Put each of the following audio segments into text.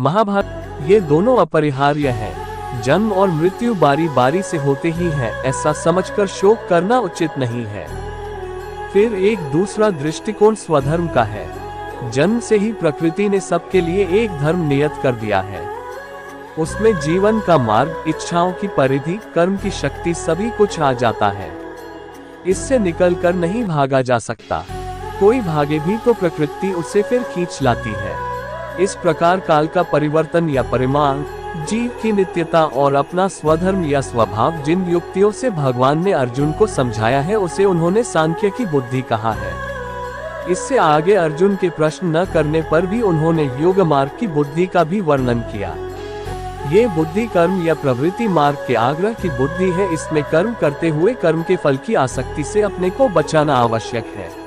महाभारत। ये दोनों अपरिहार्य हैं। जन्म और मृत्यु बारी बारी से होते ही हैं, ऐसा समझकर शोक करना उचित नहीं है। फिर एक दूसरा दृष्टिकोण स्वधर्म का है। जन्म से ही प्रकृति ने सबके लिए एक धर्म नियत कर दिया है। उसमें जीवन का मार्ग, इच्छाओं की परिधि, कर्म की शक्ति, सभी कुछ आ जाता है। इससे निकलकर नहीं भागा जा सकता। कोई भागे भी तो प्रकृति उसे फिर खींच लाती है। इस प्रकार काल का परिवर्तन या परिमाण, जीव की नित्यता और अपना स्वधर्म या स्वभाव जिन युक्तियों से भगवान ने अर्जुन को समझाया है, उसे उन्होंने सांख्य की बुद्धि कहा है। इससे आगे अर्जुन के प्रश्न न करने पर भी उन्होंने योग मार्ग की बुद्धि का भी वर्णन किया। ये बुद्धि कर्म या प्रवृत्ति मार्ग के आग्रह की बुद्धि है। इसमें कर्म करते हुए कर्म के फल की आसक्ति से अपने को बचाना आवश्यक है।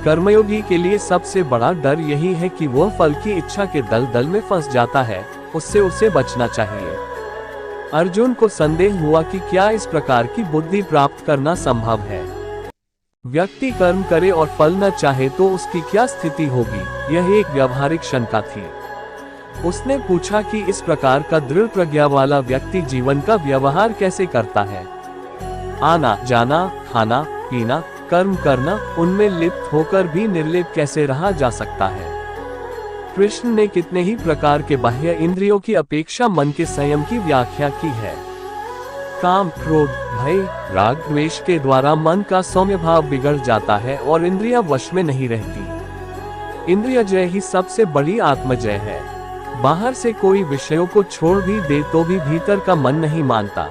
कर्मयोगी के लिए सबसे बड़ा डर यही है कि वह फल की इच्छा के दलदल में फंस जाता है, उससे उसे बचना चाहिए। अर्जुन को संदेह हुआ कि क्या इस प्रकार की बुद्धि प्राप्त करना संभव है। व्यक्ति कर्म करे और फल न चाहे तो उसकी क्या स्थिति होगी, यह एक व्यावहारिक शंका थी। उसने पूछा कि इस प्रकार का दृढ़ प्रज्ञा वाला व्यक्ति जीवन का व्यवहार कैसे करता है। आना जाना, खाना पीना, कर्म करना, उनमें लिप्त होकर भी निर्लिप्त कैसे रहा जा सकता है। कृष्ण ने कितने ही प्रकार के बाह्य इंद्रियों की अपेक्षा मन के संयम की व्याख्या की है। काम, क्रोध, भय, राग, द्वेष के द्वारा मन का सौम्य भाव बिगड़ जाता है और इंद्रियां वश में नहीं रहती। इंद्रिय जय ही सबसे बड़ी आत्मजय है। बाहर से कोई विषयों को छोड़ भी दे तो भी भीतर का मन नहीं मानता।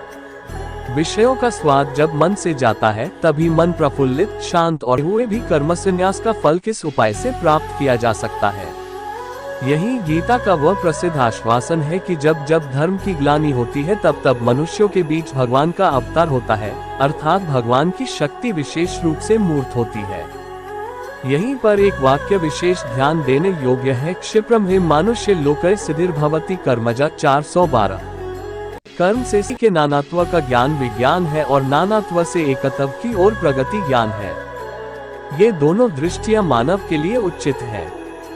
विषयों का स्वाद जब मन से जाता है तभी मन प्रफुल्लित, शांत और हुए भी कर्म संन्यास का फल किस उपाय से प्राप्त किया जा सकता है। यही गीता का वह प्रसिद्ध आश्वासन है कि जब जब धर्म की ग्लानि होती है तब तब मनुष्यों के बीच भगवान का अवतार होता है, अर्थात भगवान की शक्ति विशेष रूप से मूर्त होती है। यहीं पर एक वाक्य विशेष ध्यान देने योग्य है। क्षिप्रम हि मानुष्य लोके सिद्धिर्भवति कर्मजा 412। कर्म से के नानात्व का ज्ञान विज्ञान है और नानात्व से एकत्व की ओर प्रगति ज्ञान है। ये दोनों दृष्टियां मानव के लिए उचित है।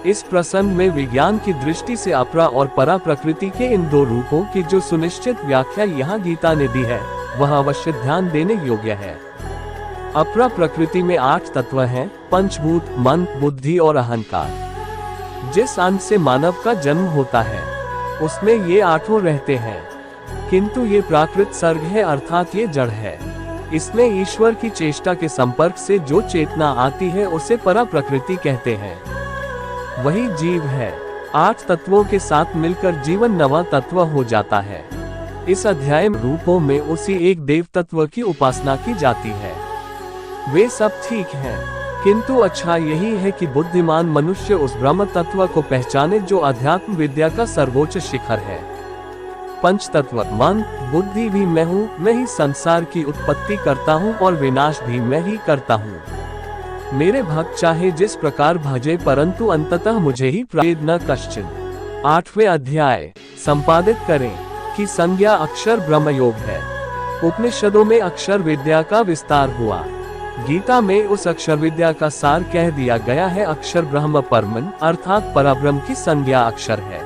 इस प्रसंग में विज्ञान की दृष्टि से अपरा और परा प्रकृति के इन दो रूपों की जो सुनिश्चित व्याख्या यहाँ गीता ने दी है, वह अवश्य ध्यान देने योग्य है। अपरा प्रकृति में 8 तत्व हैं: पंचभूत, मन, बुद्धि और अहंकार। जिस अंश से मानव का जन्म होता है उसमें ये 8 रहते हैं, किंतु ये प्राकृत सर्ग है, अर्थात ये जड़ है। इसमें ईश्वर की चेष्टा के संपर्क से जो चेतना आती है उसे परा प्रकृति कहते हैं, वही जीव है। 8 तत्वों के साथ मिलकर जीवन 9वां तत्व हो जाता है। इस अध्याय में रूपों में उसी एक देव तत्व की उपासना की जाती है। वे सब ठीक हैं, किंतु अच्छा यही है कि बुद्धिमान मनुष्य उस ब्रह्म तत्व को पहचाने जो अध्यात्म विद्या का सर्वोच्च शिखर है। पंच तत्व मन, बुद्धि भी मैं हूँ, मैं ही संसार की उत्पत्ति करता हूँ और विनाश भी मैं ही करता हूँ। मेरे भक्त चाहे जिस प्रकार भजे, परंतु अंततः मुझे ही प्राप्त न कश्चिन। 8वें अध्याय संपादित करें कि संज्ञा अक्षर ब्रह्म योग है। उपनिषदों में अक्षर विद्या का विस्तार हुआ। गीता में उस अक्षर विद्या का सार कह दिया गया है। अक्षर ब्रह्म परमन अर्थात पराब्रह्म की संज्ञा अक्षर है।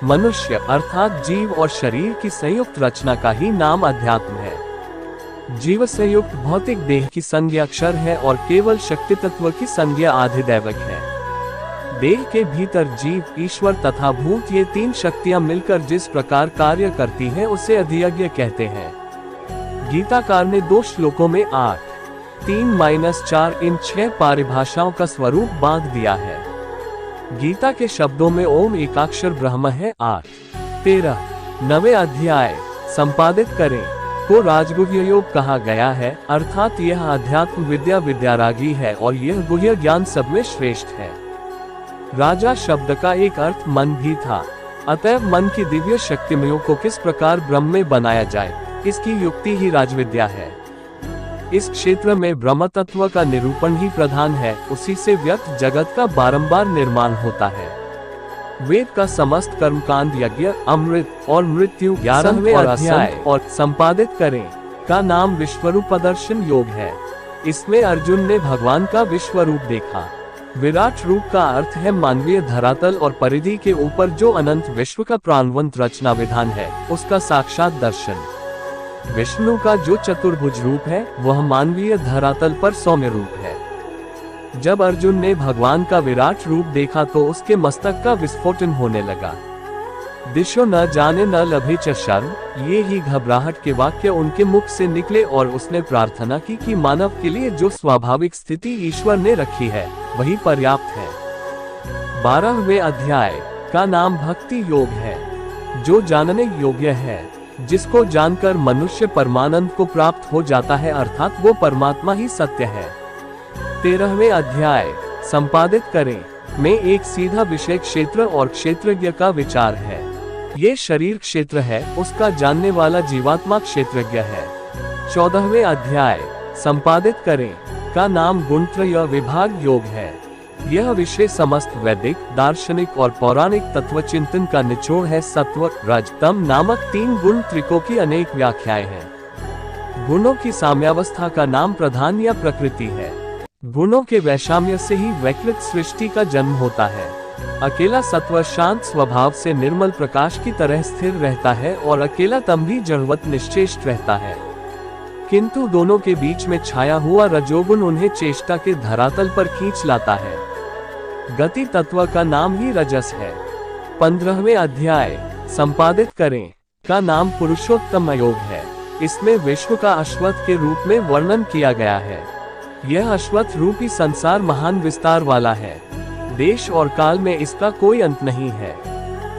मनुष्य अर्थात जीव और शरीर की संयुक्त रचना का ही नाम अध्यात्म है। जीव से युक्त भौतिक देह की संज्ञा अक्षर है और केवल शक्ति तत्व की संज्ञा आधिदैविक है। देह के भीतर जीव, ईश्वर तथा भूत, ये 3 शक्तियां मिलकर जिस प्रकार कार्य करती हैं उसे अधियज्ञ कहते हैं। गीताकार ने 2 श्लोकों में 8, 3-4 इन 6 परिभाषाओं का स्वरूप बांध दिया है। गीता के शब्दों में ओम एकाक्षर ब्रह्म है। 8, 13, 9वें अध्याय संपादित करें को राजगुह्य योग कहा गया है, अर्थात यह अध्यात्म विद्या विद्यारागी है और यह गुह्य ज्ञान सब में श्रेष्ठ है। राजा शब्द का एक अर्थ मन भी था, अतएव मन की दिव्य शक्तिमयों को किस प्रकार ब्रह्म में बनाया जाए, इसकी युक्ति ही राजविद्या है। इस क्षेत्र में ब्रह्म तत्व का निरूपण ही प्रधान है, उसी से व्यक्त जगत का बारंबार निर्माण होता है। वेद का समस्त कर्मकांड यज्ञ, अमृत और मृत्यु 11वें अध्याय और संपादित करें का नाम विश्वरूप दर्शन योग है। इसमें अर्जुन ने भगवान का विश्वरूप देखा। विराट रूप का अर्थ है मानवीय धरातल और परिधि के ऊपर जो अनंत विश्व का प्राणवंत रचना विधान है, उसका साक्षात दर्शन। विष्णु का जो चतुर्भुज रूप है वह मानवीय धरातल पर सौम्य रूप है। जब अर्जुन ने भगवान का विराट रूप देखा तो उसके मस्तक का विस्फोटन होने लगा। दिशो न जाने न लभे च शर्म, ये ही घबराहट के वाक्य उनके मुख से निकले और उसने प्रार्थना की कि मानव के लिए जो स्वाभाविक स्थिति ईश्वर ने रखी है वही पर्याप्त है। 12वें अध्याय का नाम भक्ति योग है, जो जानने योग्य है, जिसको जानकर मनुष्य परमानंद को प्राप्त हो जाता है, अर्थात वो परमात्मा ही सत्य है। 13वें अध्याय संपादित करें में एक सीधा विषय क्षेत्र और क्षेत्रज्ञ का विचार है। ये शरीर क्षेत्र है, उसका जानने वाला जीवात्मा क्षेत्रज्ञ है। 14वें अध्याय संपादित करें का नाम गुणत्रय विभाग योग है। यह विषय समस्त वैदिक, दार्शनिक और पौराणिक तत्व चिंतन का निचोड़ है। सत्व, रज, तम नामक 3 गुण त्रिकों की अनेक व्याख्याएं हैं। गुणों की साम्यावस्था का नाम प्रधान या प्रकृति है। गुणों के वैषम्य से ही वैकृत सृष्टि का जन्म होता है। अकेला सत्व शांत स्वभाव से निर्मल प्रकाश की तरह स्थिर रहता है और अकेला तम भी जड़वत निश्चेष्ट रहता है, किंतु दोनों के बीच में छाया हुआ रजोगुण उन्हें चेष्टा के धरातल पर खींच लाता है। गति तत्व का नाम ही रजस है। 15वें अध्याय संपादित करें का नाम पुरुषोत्तम योग है। इसमें विश्व का अश्वत्थ के रूप में वर्णन किया गया है। यह अश्वत्थ रूपी संसार महान विस्तार वाला है। देश और काल में इसका कोई अंत नहीं है,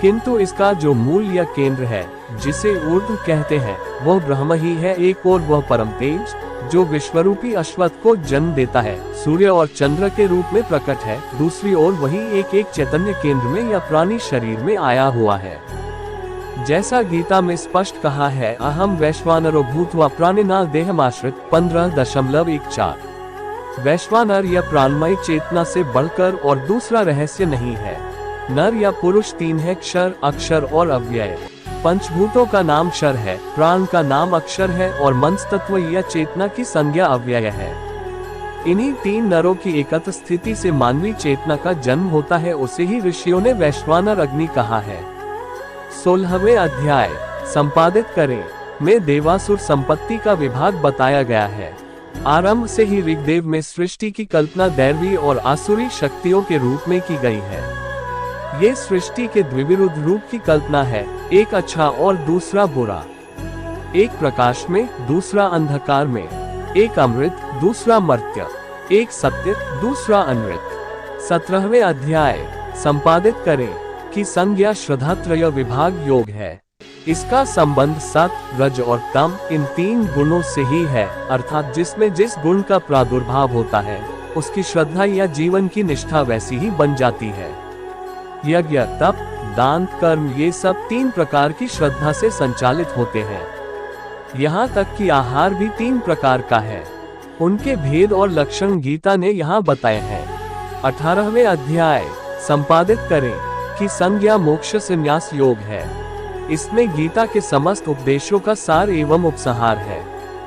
किंतु इसका जो मूल या केंद्र है, जिसे ऊर्ध्व कहते हैं, वह ब्रह्म ही है। एक और वह परम तेज जो विश्वरूपी अश्वत्थ को जन्म देता है, सूर्य और चंद्र के रूप में प्रकट है। दूसरी ओर वही एक एक चैतन्य केंद्र में या प्राणी शरीर में आया हुआ है। जैसा गीता में स्पष्ट कहा है, अहम वैश्वानरो भूत्वा प्राणिना देहमाश्रित 15.14। वैश्वानर या प्राणमय चेतना से बढ़कर और दूसरा रहस्य नहीं है। नर या पुरुष 3 है, क्षर, अक्षर और अव्यय। पंचभूतों का नाम क्षर है, प्राण का नाम अक्षर है और मंस तत्व या चेतना की संज्ञा अव्यय है। इन्हीं 3 नरों की एकत्र स्थिति से मानवी चेतना का जन्म होता है। उसे ही ऋषियों ने वैश्वानर अग्नि कहा है। 16वें अध्याय संपादित करें में देवासुर संपत्ति का विभाग बताया गया है। आरंभ से ही ऋग्वेद में सृष्टि की कल्पना दैवी और आसुरी शक्तियों के रूप में की गई है। ये सृष्टि के द्विविरुद्ध रूप की कल्पना है, एक अच्छा और दूसरा बुरा, एक प्रकाश में दूसरा अंधकार में, एक अमृत दूसरा मर्त्य, एक सत्य दूसरा अनृत। 17वें अध्याय संपादित करें की संज्ञा श्रद्धात्रय विभाग योग है। इसका संबंध सत, रज और तम इन 3 गुणों से ही है, अर्थात जिसमें जिस गुण का प्रादुर्भाव होता है उसकी श्रद्धा या जीवन की निष्ठा वैसी ही बन जाती है। यज्ञ, तप, दान, कर्म ये सब 3 प्रकार की श्रद्धा से संचालित होते हैं। यहाँ तक कि आहार भी 3 प्रकार का है। उनके भेद और लक्षण गीता ने यहाँ बताए हैं। 18वें अध्याय संपादित करें कि संज्ञा मोक्ष संन्यास योग है। इसमें गीता के समस्त उपदेशों का सार एवं उपसंहार है।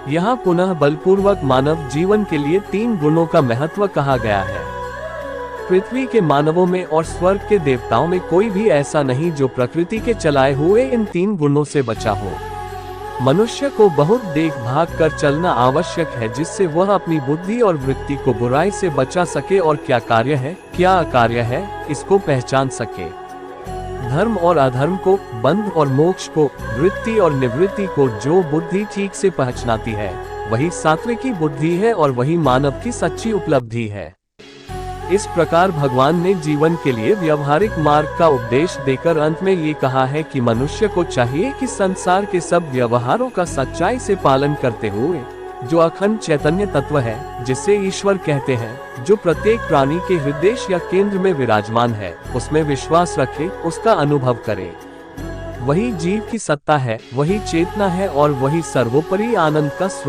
यहाँ पुनः बलपूर्वक मानव जीवन के लिए 3 गुणों का महत्व कहा गया है। पृथ्वी के मानवों में और स्वर्ग के देवताओं में कोई भी ऐसा नहीं जो प्रकृति के चलाए हुए इन 3 गुणों से बचा हो। मनुष्य को बहुत देख भाग कर चलना आवश्यक है, जिससे वह अपनी बुद्धि और वृत्ति को बुराई से बचा सके और क्या कार्य है क्या अकार्य है इसको पहचान सके। धर्म और अधर्म को, बंध और मोक्ष को, वृत्ति और निवृत्ति को जो बुद्धि ठीक से पहचानती है वही सात्विकी बुद्धि है और वही मानव की सच्ची उपलब्धि है। इस प्रकार भगवान ने जीवन के लिए व्यवहारिक मार्ग का उपदेश देकर अंत में ये कहा है कि मनुष्य को चाहिए कि संसार के सब व्यवहारों का सच्चाई से पालन करते हुए जो अखंड चैतन्य तत्व है, जिसे ईश्वर कहते हैं, जो प्रत्येक प्राणी के हृदय या केंद्र में विराजमान है, उसमें विश्वास रखे, उसका अनुभव करे। वही जीव की सत्ता है, वही चेतना है और वही सर्वोपरि आनंद का स्रोत